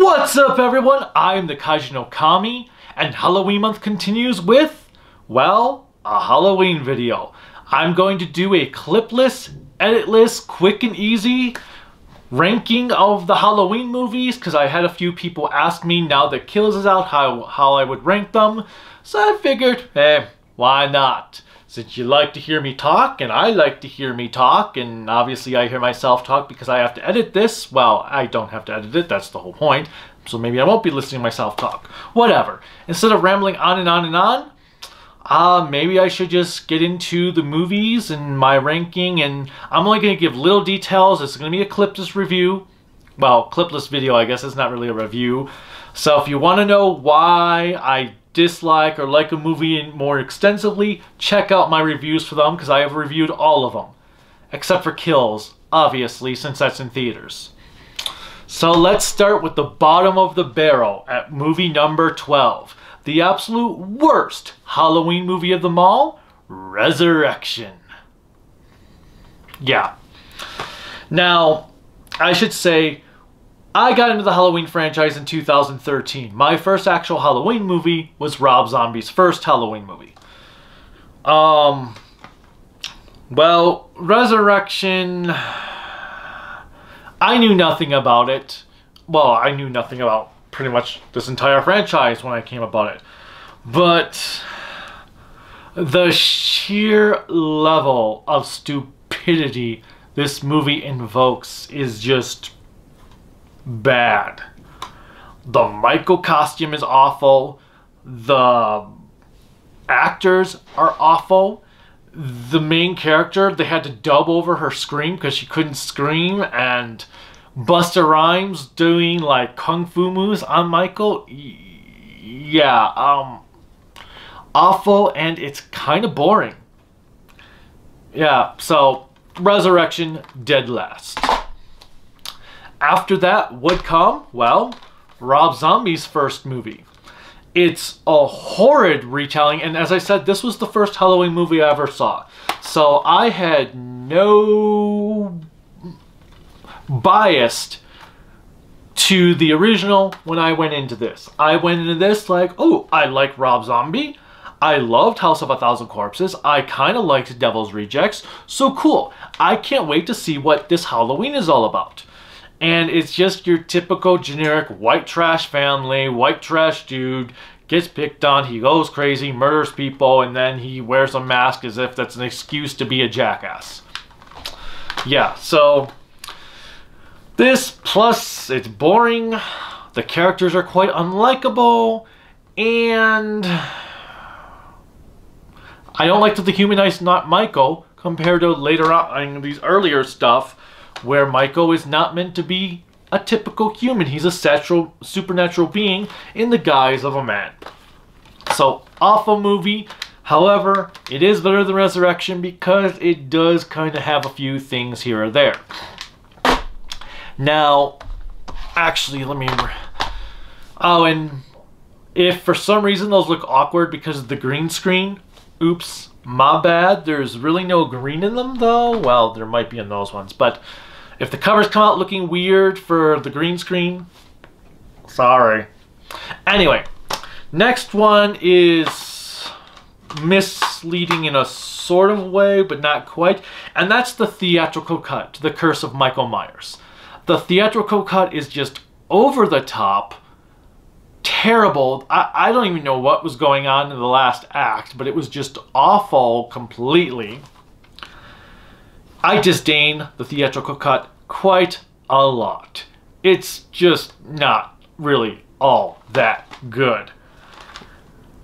What's up, everyone? I'm the Kaiju no Kami, and Halloween month continues with, well, a Halloween video. I'm going to do a clipless, editless, quick and easy ranking of the Halloween movies, because I had a few people ask me now that Kills is out how I would rank them. So I figured, why not? Since you like to hear me talk, and I like to hear me talk, and obviously I hear myself talk because I have to edit this. Well, I don't have to edit it, that's the whole point. So maybe I won't be listening to myself talk. Whatever. Instead of rambling on and on and on, maybe I should just get into the movies and my ranking, and I'm only going to give little details. It's going to be a clipless review. Well, clipless video, I guess. It's not really a review. So if you want to know why I dislike or like a movie more extensively, check out my reviews for them, because I have reviewed all of them. Except for Kills, obviously, since that's in theaters. So let's start with the bottom of the barrel at movie number 12. The absolute worst Halloween movie of them all, Resurrection. Yeah. Now, I should say, I got into the Halloween franchise in 2013. My first actual Halloween movie was Rob Zombie's first Halloween movie. Well, Resurrection, I knew nothing about it. Well, I knew nothing about pretty much this entire franchise when I came about it. But the sheer level of stupidity this movie invokes is just bad. The Michael costume is awful. The actors are awful. The main character, they had to dub over her scream because she couldn't scream, and Busta Rhymes doing like kung fu moves on Michael. Yeah, awful, and it's kind of boring. Yeah, so Resurrection, dead last. After that would come, well, Rob Zombie's first movie. It's a horrid retelling, and as I said, this was the first Halloween movie I ever saw. So I had no bias to the original when I went into this. I went into this like, oh, I like Rob Zombie. I loved House of a Thousand Corpses. I kind of liked Devil's Rejects. So cool. I can't wait to see what this Halloween is all about. And it's just your typical generic white trash family, white trash dude, gets picked on, he goes crazy, murders people, and then he wears a mask as if that's an excuse to be a jackass. Yeah, so this, plus it's boring, the characters are quite unlikable, and I don't like to dehumanize not Michael compared to later on in these earlier stuff, where Michael is not meant to be a typical human. He's a supernatural being in the guise of a man. So, awful movie. However, it is better than Resurrection because it does kind of have a few things here or there. Now, actually, let me... Oh, and if for some reason those look awkward because of the green screen, oops, my bad. There's really no green in them, though. Well, there might be in those ones, but if the covers come out looking weird for the green screen, sorry. Anyway, next one is misleading in a sort of way, but not quite. And that's the theatrical cut, The Curse of Michael Myers. The theatrical cut is just over the top, terrible. I don't even know what was going on in the last act, but it was just awful completely. I disdain the theatrical cut quite a lot. It's just not really all that good.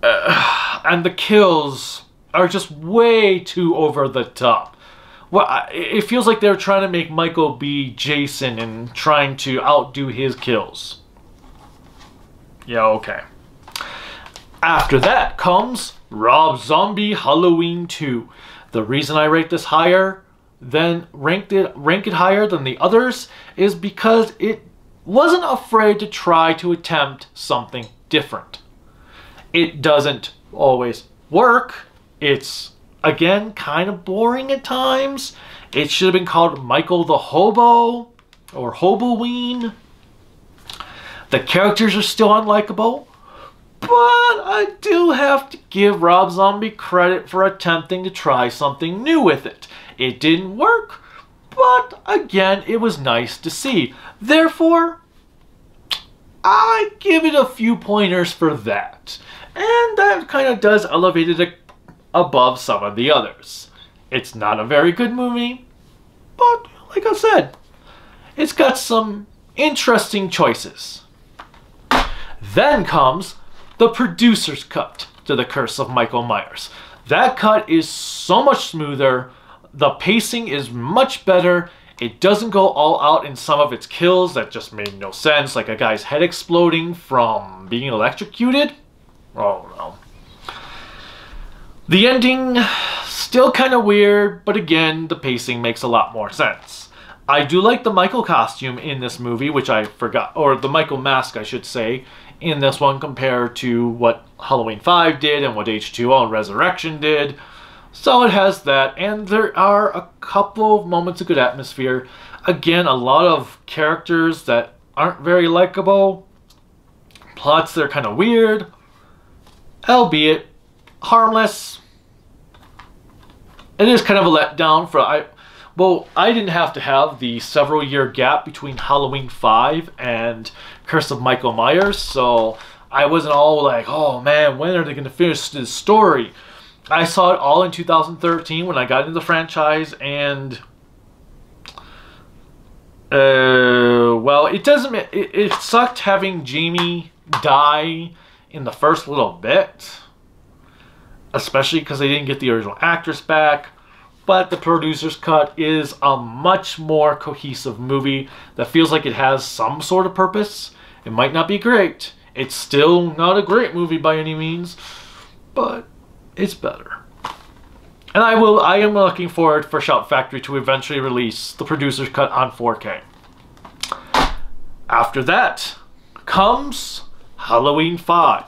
And the kills are just way too over the top. Well, it feels like they're trying to make Michael be Jason and trying to outdo his kills. Yeah, okay. After that comes Rob Zombie Halloween 2. The reason I rate this higher than rank it higher than the others is because it wasn't afraid to try to attempt something different. It doesn't always work. It's, again, kind of boring at times. It should have been called Michael the Hobo or Hoboween. The characters are still unlikable, but I do have to give Rob Zombie credit for attempting to try something new with it. It didn't work, but again, it was nice to see. Therefore, I give it a few pointers for that. And that kind of does elevate it above some of the others. It's not a very good movie, but like I said, it's got some interesting choices. Then comes the producer's cut to The Curse of Michael Myers. That cut is so much smoother. The pacing is much better. It doesn't go all out in some of its kills that just made no sense, like a guy's head exploding from being electrocuted. Oh no. The ending, still kind of weird, but again, the pacing makes a lot more sense. I do like the Michael costume in this movie, which I forgot, or the Michael mask, I should say, in this one compared to what Halloween 5 did and what H2O and Resurrection did. So it has that, and there are a couple of moments of good atmosphere. Again, a lot of characters that aren't very likable. Plots that are kind of weird. Albeit harmless. It is kind of a letdown for I didn't have to have the several year gap between Halloween 5 and Curse of Michael Myers, so I wasn't all like, oh man, when are they going to finish this story? I saw it all in 2013 when I got into the franchise, and well, it sucked having Jamie die in the first little bit, especially because they didn't get the original actress back. But the producer's cut is a much more cohesive movie that feels like it has some sort of purpose. It might not be great. It's still not a great movie by any means, but it's better. And I am looking forward for Shout Factory to eventually release the producer's cut on 4K. After that comes Halloween 5.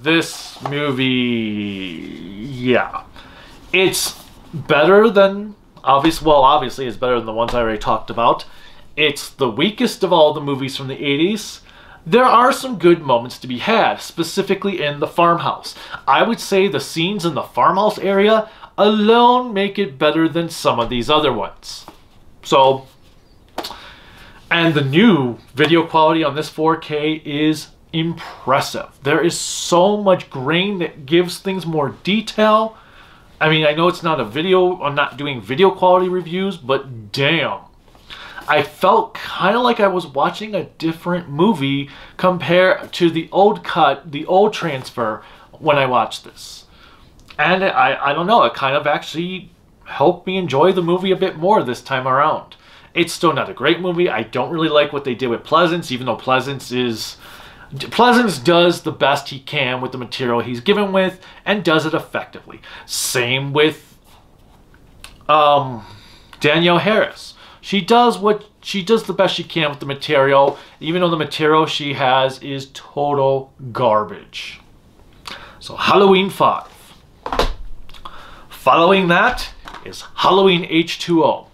This movie, yeah. It's better than, obviously it's better than the ones I already talked about. It's the weakest of all the movies from the 80s. There are some good moments to be had, specifically in the farmhouse. I would say the scenes in the farmhouse area alone make it better than some of these other ones. So, and the new video quality on this 4K is impressive. There is so much grain that gives things more detail. I mean, I know it's not a video, I'm not doing video quality reviews, but damn. I felt kind of like I was watching a different movie compared to the old cut, the old transfer when I watched this. And I don't know, it kind of actually helped me enjoy the movie a bit more this time around. It's still not a great movie. I don't really like what they did with Pleasance, even though Pleasance does the best he can with the material he's given with and does it effectively. Same with Danielle Harris. She does the best she can with the material, even though the material she has is total garbage. So Halloween 5. Following that is Halloween H2O.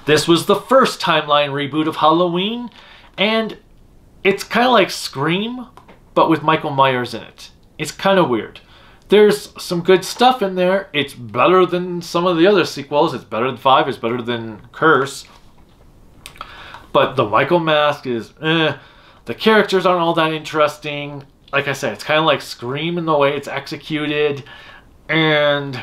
This was the first timeline reboot of Halloween, and it's kind of like Scream, but with Michael Myers in it. It's kind of weird. There's some good stuff in there. It's better than some of the other sequels. It's better than 5. It's better than Curse. But the Michael mask is eh. The characters aren't all that interesting. Like I said, it's kind of like Scream in the way it's executed. And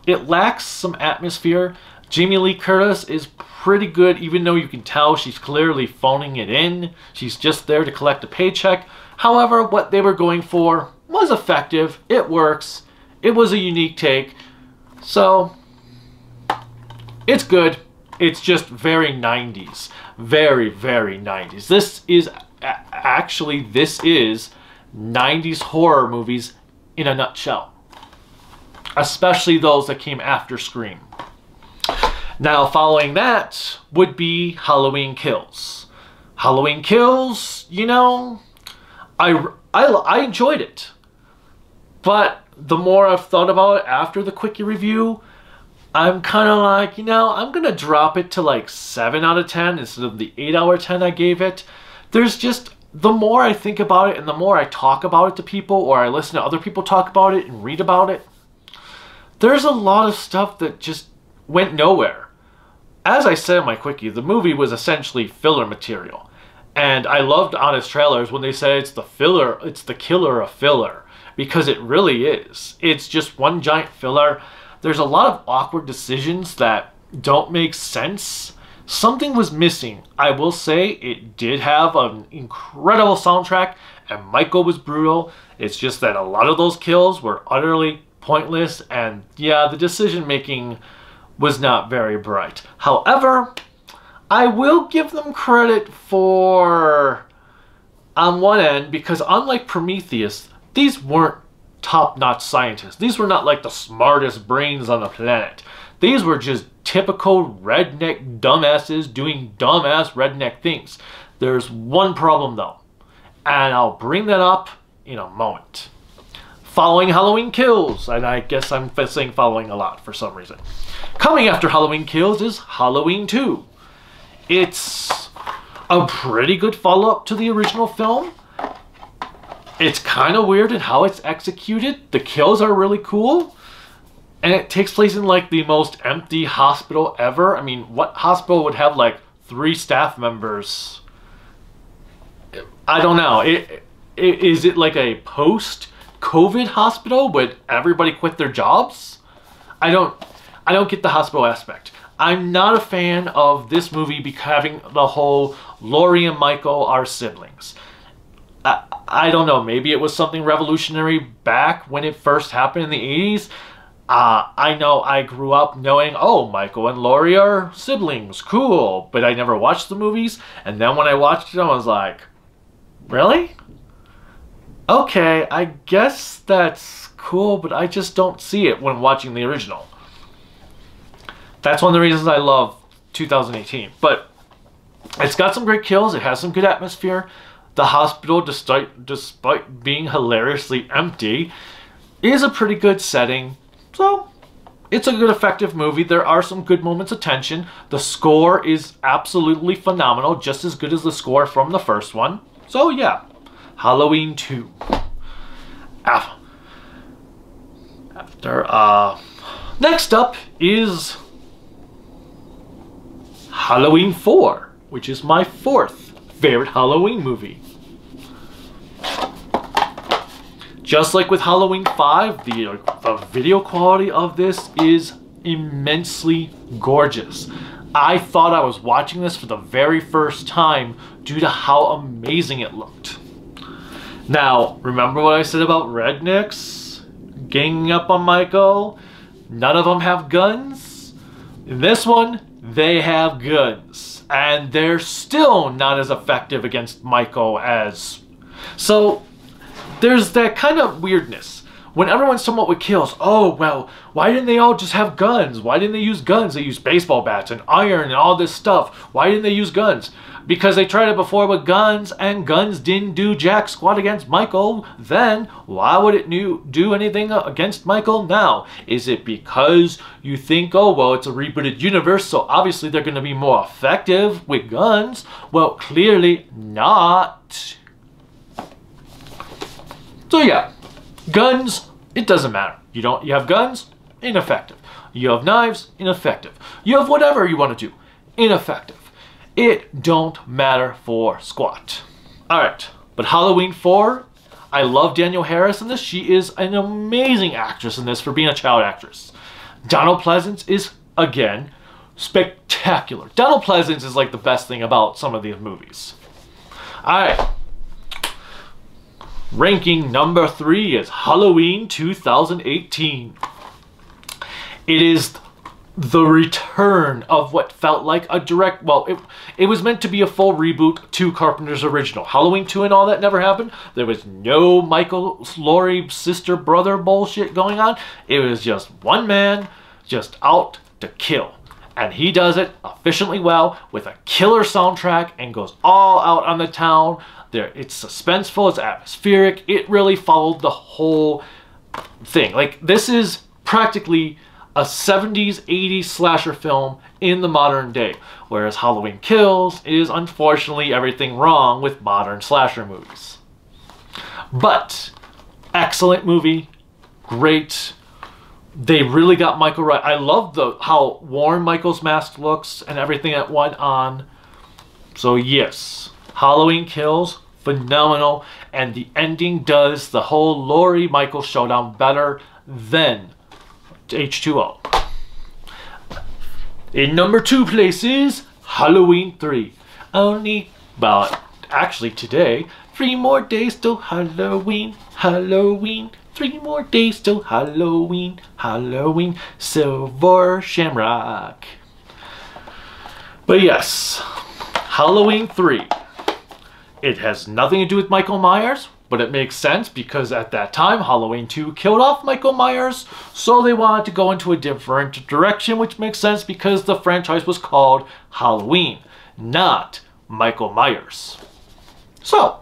it lacks some atmosphere. Jamie Lee Curtis is pretty good, even though you can tell she's clearly phoning it in. She's just there to collect a paycheck. However, what they were going for was effective. It works. It was a unique take. So, it's good. It's just very 90s. Very, very 90s. This is 90s horror movies in a nutshell. Especially those that came after Scream. Now, following that would be Halloween Kills. Halloween Kills, you know, I enjoyed it. But the more I've thought about it after the quickie review, I'm kind of like, I'm going to drop it to like 7 out of 10 instead of the 8 out of 10 I gave it. There's just, the more I think about it and the more I talk about it to people or I listen to other people talk about it and read about it, there's a lot of stuff that just went nowhere. As I said in my quickie, the movie was essentially filler material. And I loved Honest Trailers when they said it's the filler, it's the killer of filler. Because it really is. It's just one giant filler. There's a lot of awkward decisions that don't make sense. Something was missing. I will say it did have an incredible soundtrack and Michael was brutal. It's just that a lot of those kills were utterly pointless and yeah, the decision making was not very bright. However, I will give them credit for, on one end, because unlike Prometheus, these weren't top-notch scientists. These were not like the smartest brains on the planet. These were just typical redneck dumbasses doing dumbass redneck things. There's one problem though, and I'll bring that up in a moment. Following Halloween Kills, and I guess I'm saying following a lot for some reason. Coming after Halloween Kills is Halloween 2. It's a pretty good follow-up to the original film. It's kind of weird in how it's executed. The kills are really cool. And it takes place in like the most empty hospital ever. I mean, what hospital would have like 3 staff members? I don't know. Is it like a post-COVID hospital where everybody quit their jobs? I don't get the hospital aspect. I'm not a fan of this movie having the whole Laurie and Michael are siblings. I don't know, maybe it was something revolutionary back when it first happened in the 80s. I know I grew up knowing, oh, Michael and Laurie are siblings, cool. But I never watched the movies. And then when I watched them, I was like, really? Okay, I guess that's cool, but I just don't see it when watching the original. That's one of the reasons I love 2018. But it's got some great kills. It has some good atmosphere. The hospital, despite being hilariously empty, is a pretty good setting. So, it's a good, effective movie. There are some good moments of tension. The score is absolutely phenomenal, just as good as the score from the first one. So, yeah. Halloween 2. Next up is Halloween 4, which is my 4th favorite Halloween movie. Just like with Halloween 5, the video quality of this is immensely gorgeous. I thought I was watching this for the very first time due to how amazing it looked. Now, remember what I said about rednecks ganging up on Michael? None of them have guns. In this one, they have guns. And they're still not as effective against Michael as... So, there's that kind of weirdness. When everyone's talking about what kills, oh, well, why didn't they all just have guns? Why didn't they use guns? They used baseball bats and iron and all this stuff. Why didn't they use guns? Because they tried it before with guns, and guns didn't do jack squat against Michael then. Why would it do anything against Michael now? Is it because you think, oh, well, it's a rebooted universe, so obviously they're going to be more effective with guns? Well, clearly not. So yeah, guns, it doesn't matter. You have guns, ineffective. You have knives, ineffective. You have whatever you want to do, ineffective. It don't matter for squat. Alright, but Halloween 4, I love Danielle Harris in this. She is an amazing actress in this for being a child actress. Donald Pleasance is, again, spectacular. Donald Pleasance is like the best thing about some of these movies. Alright. Ranking number 3 is Halloween 2018. It is the return of what felt like a direct, well, it was meant to be a full reboot to Carpenter's original. Halloween 2 and all that never happened. There was no Michael, Laurie, sister, brother bullshit going on. It was just one man just out to kill. And he does it efficiently well with a killer soundtrack and goes all out on the town. It's suspenseful, it's atmospheric. It really followed the whole thing. Like, this is practically a 70s, 80s slasher film in the modern day, whereas Halloween Kills is unfortunately everything wrong with modern slasher movies. But excellent movie, great. They really got Michael right. I love how worn Michael's mask looks and everything that went on. So yes, Halloween Kills, phenomenal, and the ending does the whole Laurie Michael showdown better than H2O. In number 2 place is Halloween 3. Actually today, 3 more days till Halloween, Halloween. 3 more days till Halloween, Halloween, Silver Shamrock. But yes, Halloween 3. It has nothing to do with Michael Myers, but it makes sense because at that time, Halloween 2 killed off Michael Myers, so they wanted to go into a different direction, which makes sense because the franchise was called Halloween, not Michael Myers. So,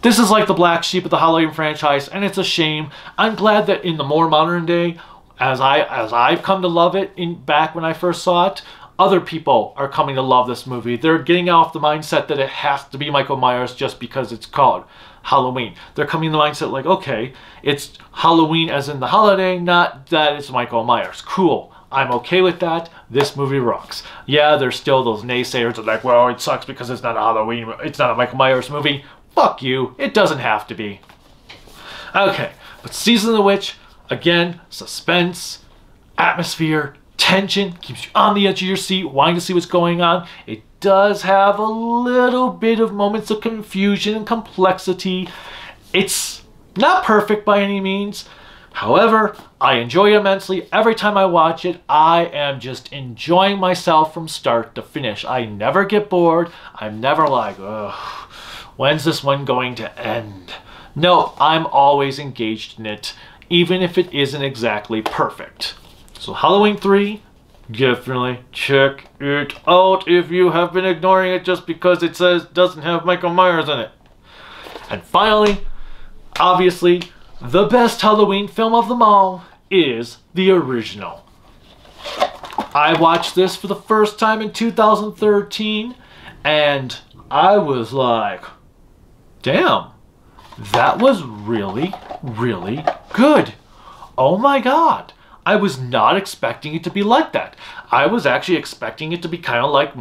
this is like the black sheep of the Halloween franchise, and it's a shame. I'm glad that in the more modern day, as I've come to love it back when I first saw it, other people are coming to love this movie. They're getting off the mindset that it has to be Michael Myers just because it's called Halloween. They're coming to the mindset like, okay, it's Halloween as in the holiday, not that it's Michael Myers. Cool. I'm okay with that. This movie rocks. Yeah, there's still those naysayers that are like, well, it sucks because it's not a Halloween, it's not a Michael Myers movie. Fuck you. It doesn't have to be. Okay, but Season of the Witch, again, suspense, atmosphere, tension, keeps you on the edge of your seat, wanting to see what's going on. It does have a little bit of moments of confusion and complexity. It's not perfect by any means. However, I enjoy it immensely. Every time I watch it, I am just enjoying myself from start to finish. I never get bored. I'm never like, ugh, when's this one going to end? No, I'm always engaged in it, even if it isn't exactly perfect. So Halloween 3, definitely check it out if you have been ignoring it just because it says doesn't have Michael Myers in it. And finally, obviously, the best Halloween film of them all is the original. I watched this for the first time in 2013, and I was like, damn, that was really, really good. Oh my god. I was not expecting it to be like that. I was actually expecting it to be kind of like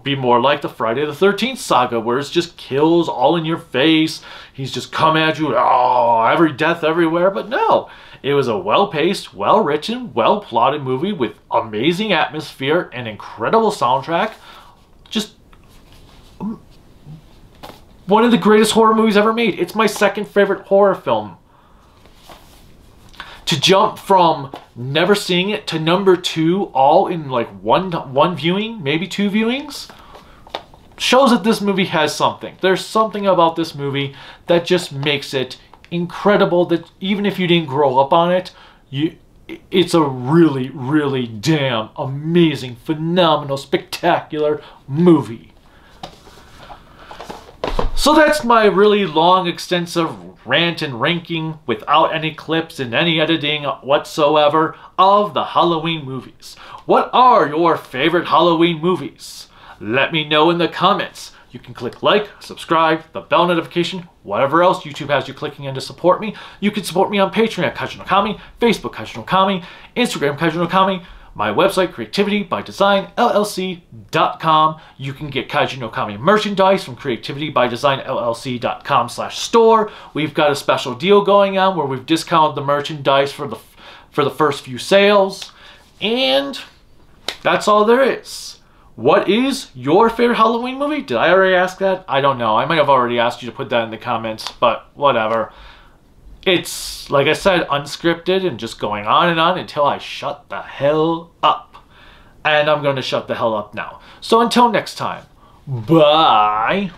be more like the Friday the 13th saga, where it's just kills all in your face. He's just come at you, oh, every death everywhere. But no, it was a well-paced, well-written, well-plotted movie with amazing atmosphere and incredible soundtrack. Just one of the greatest horror movies ever made. It's my second favorite horror film. To jump from never seeing it to number 2 all in like one viewing, maybe 2 viewings, shows that this movie has something. There's something about this movie that just makes it incredible, that even if you didn't grow up on it, it's a really, really damn amazing, phenomenal, spectacular movie. So that's my really long, extensive rant and ranking without any clips and any editing whatsoever of the Halloween movies. What are your favorite Halloween movies? Let me know in the comments. You can click like, subscribe, the bell notification, whatever else YouTube has you clicking in to support me. You can support me on Patreon at Kaiju no Kami, Facebook Kaiju no Kami, Instagram Kaiju no Kami, my website, creativitybydesignllc.com. You can get Kaiju no Kami merchandise from creativitybydesignllc.com/store. We've got a special deal going on where we've discounted the merchandise for the first few sales. And that's all there is. What is your favorite Halloween movie? Did I already ask that? I don't know. I might have already asked you to put that in the comments, but whatever. It's, like I said, unscripted and just going on until I shut the hell up. And I'm going to shut the hell up now. So until next time, bye.